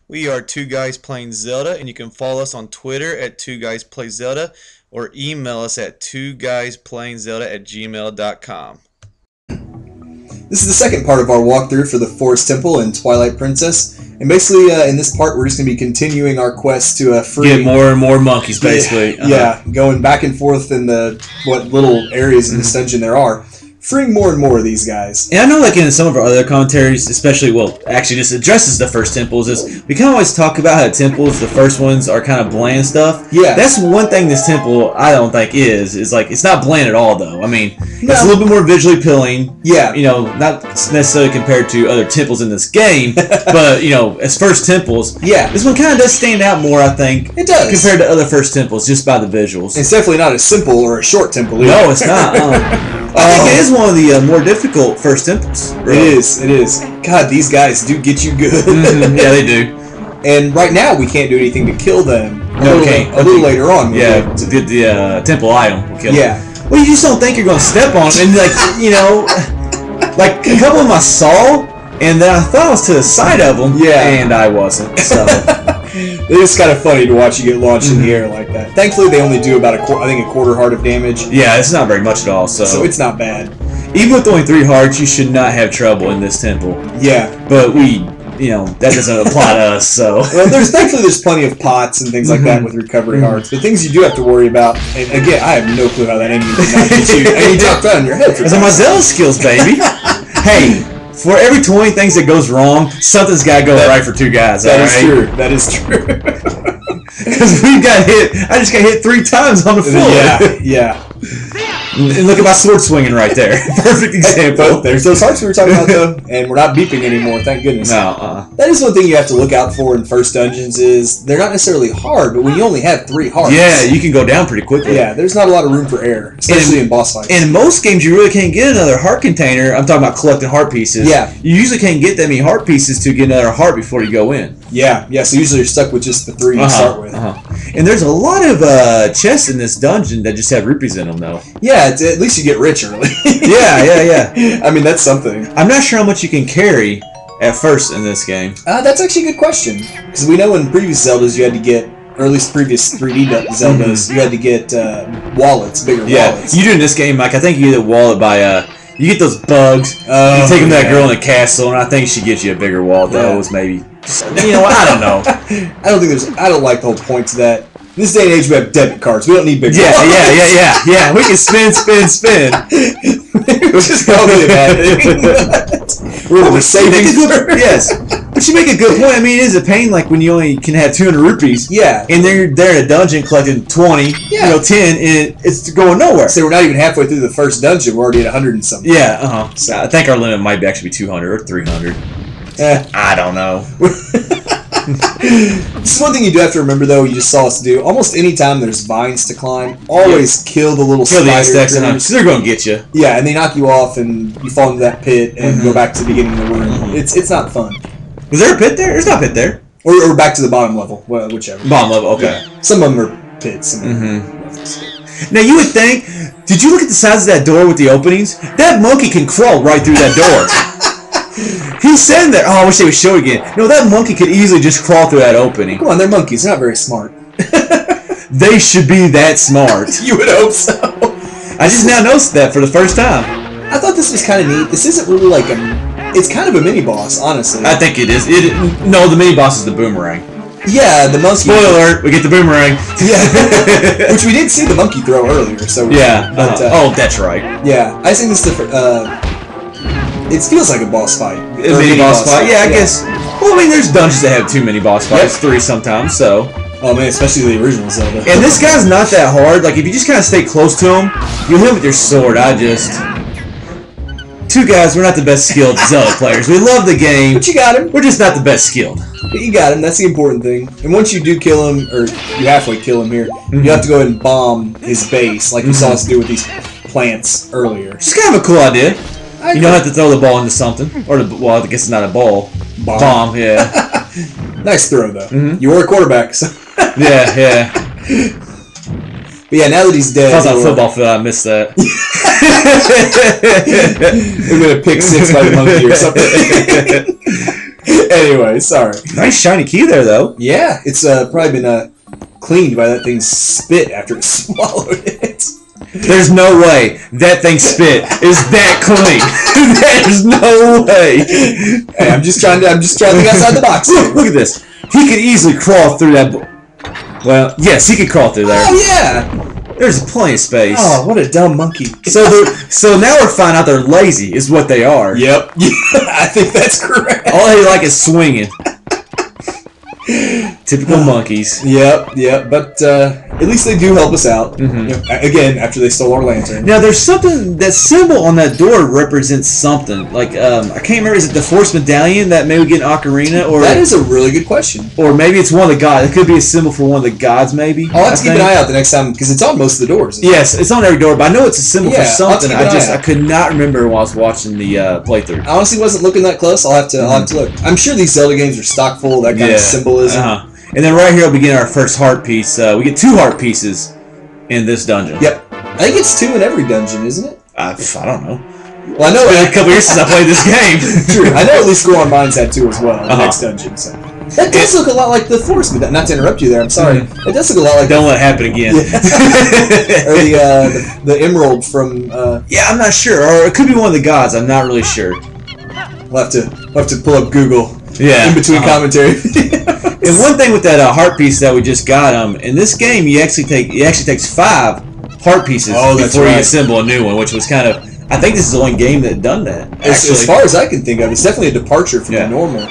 We are Two Guys Playing Zelda, and you can follow us on Twitter at Two Guys Play Zelda or email us at twoguysPlayingZelda@gmail.com. This is the second part of our walkthrough for the Forest Temple in Twilight Princess. And basically, in this part, we're just going to be continuing our quest to free... Get more and more monkeys, basically. Yeah, going back and forth in the what little areas in this dungeon there are. Freeing more and more of these guys. And I know, like, in some of our other commentaries, especially, well, actually just addresses the first temples, is we kind of always talk about how the temples, the first ones, are kind of bland stuff. Yeah. That's one thing this temple, I don't think, is like, it's not bland at all, though. I mean, No. it's a little bit more visually appealing. Yeah. You know, not necessarily compared to other temples in this game, but, you know, as first temples, Yeah. this one kind of does stand out more, I think. It does. Compared to other first temples, just by the visuals. It's definitely not a simple or a short temple either. No, it's not. I think it is one of the more difficult first temples. Really. It is. God, these guys do get you good. Yeah, they do. And right now, we can't do anything to kill them. A little later on. Yeah, to get the temple item. We'll kill them. Well, you just don't think you're going to step on them. And, like, you know, like, a couple of them I saw, and then I thought I was to the side of them, and I wasn't. So. It's just kind of funny to watch you get launched in the air like that. Thankfully, they only do about a quarter heart of damage. Yeah, it's not very much at all. So it's not bad. Even with only 3 hearts, you should not have trouble in this temple. Yeah. But you know, that doesn't apply to us, so. Well, thankfully there's plenty of pots and things like that with recovery hearts. The things you do have to worry about, and again, I have no clue how that enemy did not get you, and he dropped that on your head. Those are my Zelda skills, baby. Hey, for every 20 things that goes wrong, something's got to go right for 2 guys. That is true. That is true. Because we got hit. I just got hit 3 times on the floor. Yeah. And look at my sword swinging right there. Perfect example. There's those hearts we were talking about, though, and we're not beeping anymore, thank goodness. No. That is one thing you have to look out for in first dungeons is they're not necessarily hard, but when you only have 3 hearts... Yeah, you can go down pretty quickly. Yeah, there's not a lot of room for error, especially in boss fights. And in most games, you really can't get another heart container. I'm talking about collecting heart pieces. Yeah. You usually can't get that many heart pieces to get another heart before you go in. Yeah, so usually you're stuck with just the 3 to start with. And there's a lot of chests in this dungeon that just have rupees in them, though. Yeah, at least you get rich early. Yeah. I mean, that's something. I'm not sure how much you can carry at first in this game. That's actually a good question. Because we know in previous Zeldas you had to get, or at least previous 3D Zeldas, you had to get wallets, bigger wallets. You do in this game, Mike. I think you get a wallet by... you get those bugs. You take them to that girl in the castle, and I think she gets you a bigger wallet. That was maybe... You know, I don't know. I don't like the whole point to that. In this day and age, we have debit cards. We don't need big wallets. Yeah. We can spin. Which is probably a bad thing. We're saving. Yes. But you make a good point. I mean, it is a pain, like, when you only can have 200 rupees. Yeah. And then you're there in a dungeon collecting 20, 10, and it's going nowhere. So we're not even halfway through the first dungeon. We're already at 100 and something. Yeah, So I think our limit might actually be 200 or 300. I don't know. Just one thing you do have to remember, though, you just saw us do. Almost any time there's vines to climb, always kill the little spider insects, because they're going to get you. Yeah, and they knock you off, and you fall into that pit and go back to the beginning of the room. It's not fun. Was there a pit there? There's not a pit there. Or back to the bottom level, whichever. Bottom level, okay. Yeah. Some of them are pits. Now, you would think, did you look at the size of that door with the openings? That monkey can crawl right through that door. He's sitting there. Oh, I wish they would show it again. No, that monkey could easily just crawl through that opening. Come on, they're monkeys. They're not very smart. They should be that smart. You would hope so. I just now noticed that for the first time. I thought this was kind of neat. This isn't really like it's kind of a mini-boss, honestly. I think it is. No, the mini-boss is the boomerang. Yeah, the monkey. Spoiler alert, we get the boomerang. Yeah. Which we did see the monkey throw earlier, so... Yeah. Oh, that's right. Yeah, I think this is it feels like a boss fight. A mini-boss fight? Yeah, I guess. Well, I mean, there's dungeons that have 2 mini-boss fights. 3 sometimes, so... Oh, man, especially the original Zelda. And this guy's not that hard. Like, if you just kind of stay close to him, you'll hit him with your sword. 2 guys, we're not the best skilled Zelda players. We love the game. But you got him. We're just not the best skilled. But you got him. That's the important thing. And once you do kill him, or you halfway kill him here, you have to go ahead and bomb his base, like you saw us do with these plants earlier. It's kind of a cool idea. You don't have to throw the ball into something. Or, well, I guess it's not a ball. Bomb, yeah. Nice throw, though. You were a quarterback, so... Yeah. But yeah, now that he's dead... If I was on a football field, I missed that. We're going to pick 6 by the monkey or something. Anyway, sorry. Nice shiny key there, though. Yeah, it's probably been cleaned by that thing's spit after it swallowed it. There's no way that thing spit is that clean. There's no way. Hey, I'm just trying to think outside the box. Look at this. He could easily crawl through that. Well, yes, he could crawl through there. Oh yeah. There's plenty of space. Oh, what a dumb monkey. So now we're finding out they're lazy, is what they are. Yep. I think that's correct. All they like is swinging. Typical monkeys. Yep. But at least they do help us out. You know, again, after they stole our lantern. Now, there's something, that symbol on that door represents something. Like, I can't remember, is it the Force Medallion that maybe we get in Ocarina? Or That is a really good question. Or maybe it's one of the gods. It could be a symbol for one of the gods, maybe. I'll have to keep an eye out the next time, because it's on most of the doors. Yes, it's on every door, but I know it's a symbol for something. I I could not remember while I was watching the playthrough. I honestly wasn't looking that close. I'll have to look. I'm sure these Zelda games are stock full of that kind of symbolism. And then right here we'll begin our first heart piece. We get 2 heart pieces in this dungeon. Yep. I think it's 2 in every dungeon, isn't it? I don't know. Well, I know it's been a couple years since I played this game. True. I know at least Go On Mine's had 2 as well in the next dungeon. So. That does look a lot like the Force Medallion. Not to interrupt you there, I'm sorry. It does look a lot like... Don't let it happen again. Or the emerald from... Yeah, I'm not sure. Or it could be one of the gods. I'm not really sure. We'll have to pull up Google in between commentary. And one thing with that heart piece that we just got, in this game, it actually takes 5 heart pieces before you assemble a new one, which was kind of... I think this is the only game that done that. As far as I can think of, it's definitely a departure from the normal.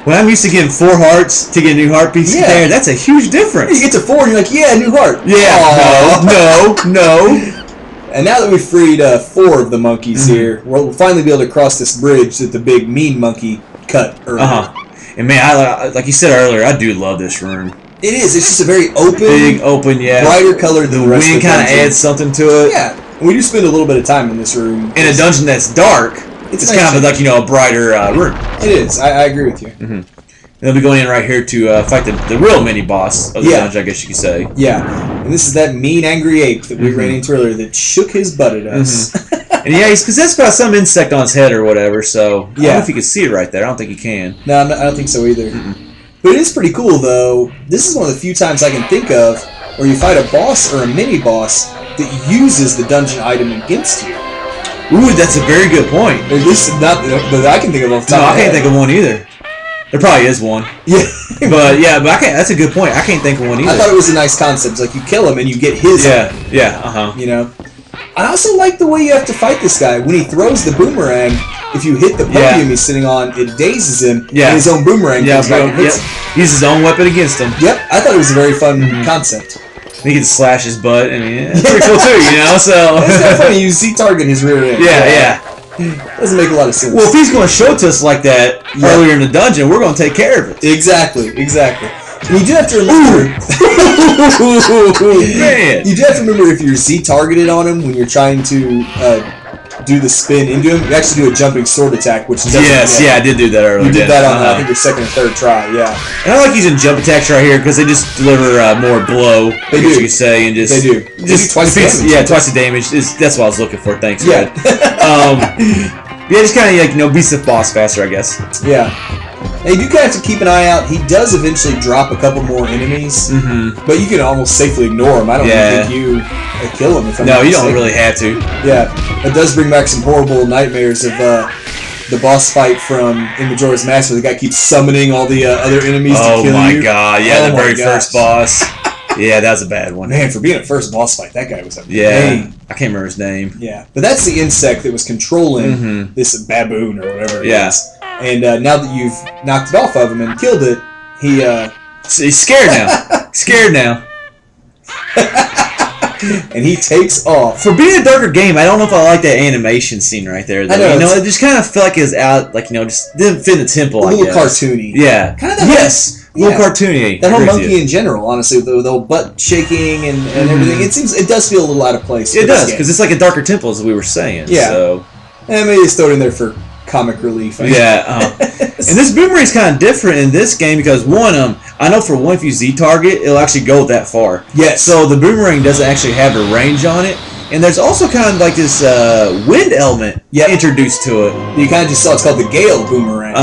When I'm used to getting 4 hearts to get a new heart piece there, that's a huge difference. You get to 4 and you're like, yeah, new heart. Yeah, no. And now that we've freed 4 of the monkeys here, we'll finally be able to cross this bridge that the big mean monkey cut earlier. And man, like you said earlier, I do love this room. It is. It's just a very open, big, open, brighter color than the rest of the dungeon. wind kind of adds something to it. Yeah, and we do spend a little bit of time in this room. In a dungeon that's dark, it's nice kind of like a brighter room. It is. I agree with you. And they'll be going in right here to fight the real mini boss of the dungeon, I guess you could say. Yeah, and this is that mean, angry ape that we ran into earlier that shook his butt at us. And yeah, he's possessed by some insect on his head or whatever, so I don't know if you can see it right there. I don't think you can. No, I don't think so either. But it is pretty cool, though. This is one of the few times I can think of where you fight a boss or a mini-boss that uses the dungeon item against you. Ooh, that's a very good point. At least not that I can think of off the top of my head. I can't think of one either. There probably is one. Yeah. but I can't. That's a good point. I can't think of one either. I thought it was a nice concept. It's like you kill him and you get his item. You know? I also like the way you have to fight this guy. When he throws the boomerang, if you hit the podium he's sitting on, it dazes him, and his own boomerang comes back and hits him. Use his own weapon against him. Yep, I thought it was a very fun concept. He can slash his butt. I mean, it's pretty cool too, So it's kind of funny. You see target his rear end. Yeah. Doesn't make a lot of sense. Well, if he's going to show it to us like that earlier in the dungeon, we're going to take care of it. Exactly. And you do have to remember... Man! You do have to remember if you're Z-targeted on him when you're trying to do the spin into him, you actually do a jumping sword attack, which doesn't... I did do that earlier. You did that on, I think, your second or third try, And I like using jump attacks right here because they just deliver more blow, they do. You could say, and just... They do. Just twice the damage. Yeah, twice the damage. That's what I was looking for. Thanks, Red. Just kind of, beats the boss faster, I guess. Yeah. Now, you do kind of have to keep an eye out. He does eventually drop a couple more enemies, but you can almost safely ignore him. I don't think you kill him. If I'm you don't really have to. Yeah, it does bring back some horrible nightmares of the boss fight from in Majora's Mask where the guy keeps summoning all the other enemies to kill you. Oh my god, the very first boss. Yeah, that was a bad one. Man, for being a first boss fight, that guy was a pain. I can't remember his name. Yeah, but that's the insect that was controlling this baboon or whatever it is. And now that you've knocked it off of him and killed it, he's scared now. And he takes off. For being a darker game, I don't know if I like that animation scene right there. Though. I know, it just kind of felt like it was out, just didn't fit in the temple. A little cartoony. Yeah. Kind of that. Yes. A little cartoony. That whole monkey in general, honestly, with the whole butt shaking and everything, it does feel a little out of place. It does, because it's like a darker temple, as we were saying. Yeah. So. And maybe it's thrown in there for comic relief. And this boomerang's kind of different in this game because I know for one, if you Z-target, it'll actually go that far. Yes. So the boomerang doesn't actually have a range on it, and there's also kind of like this wind element introduced to it. You kind of just saw it's called the Gale Boomerang.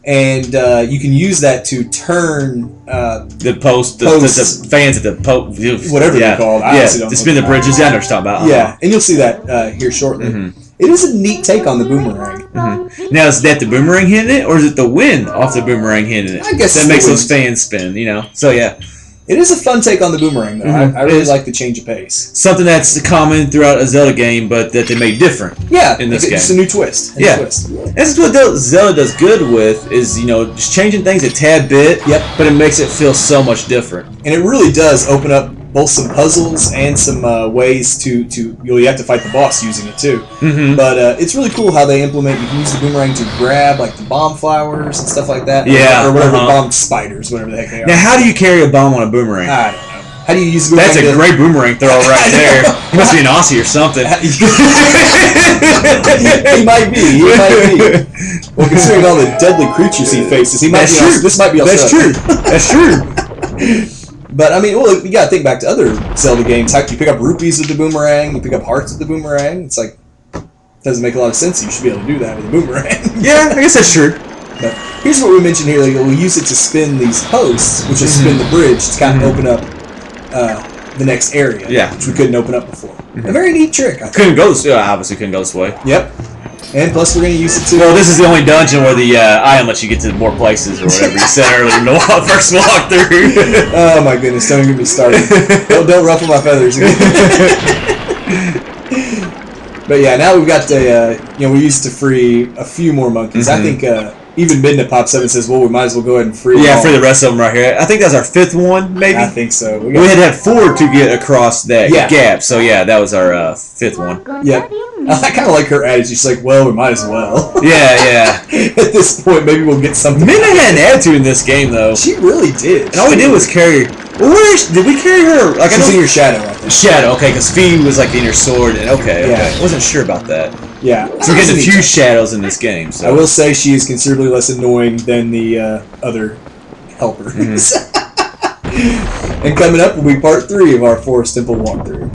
and you can use that to turn the posts. The fans at the post, whatever they're called. I honestly don't to spin the bridges. I know what you're talking about. Yeah, and you'll see that here shortly. It is a neat take on the boomerang. Now, is that the boomerang hitting it, or is it the wind off the boomerang hitting it? I guess that makes those fans spin. You know, so yeah. It is a fun take on the boomerang, though. I really like the change of pace. Something that's common throughout a Zelda game, but that they made different. Yeah, in this game, just a new twist. That's what Zelda does good with is just changing things a tad bit. Yep. But it makes it feel so much different. And it really does open up both some puzzles and some ways to you have to fight the boss using it too. But it's really cool how they implement. You can use the boomerang to grab like the bomb flowers and stuff like that. Yeah, or whatever bomb spiders, whatever the heck they are. Now, how do you carry a bomb on a boomerang? I don't know. How do you use the boomerang? That's a great boomerang throw right there. He must be an Aussie or something. He might be. Well, considering all the deadly creatures he faces, he might be. This might be. That's true. That's true. But I mean, well, you gotta think back to other Zelda games. How you pick up rupees with the boomerang, you pick up hearts with the boomerang. It's like doesn't make a lot of sense. You should be able to do that with a boomerang. Yeah, I guess that's true. But here's what we mentioned here: like, we'll use it to spin these posts, which will spin the bridge to kind of open up the next area, which we couldn't open up before. A very neat trick. I think. Obviously couldn't go this way. Yep. And plus, we're going to use it to... Well, this is the only dungeon where the item lets you get to more places or whatever you said earlier in the first walkthrough. Oh, my goodness. Don't get me started. Don't ruffle my feathers again. But yeah, now we've got the... we used to free a few more monkeys. I think even Midna pops up and says, well, we might as well go ahead and free them all. Free the rest of them right here. I think that's our 5th one, maybe? I think so. We had to have 4 to get across that gap. So, yeah, that was our 5th one. Yep. I kind of like her attitude. She's like, well, we might as well. Yeah. At this point, maybe we'll get something. Midna had an attitude in this game, though. She really did. And all we did was carry... Well, did we carry her? Like, she's in your shadow, I think. Shadow, okay, because Fee was like in your sword. And okay. I wasn't sure about that. Yeah. So we're getting a few shadows in this game. So. I will say she is considerably less annoying than the other helpers. And coming up will be part 3 of our Forest Temple walkthrough.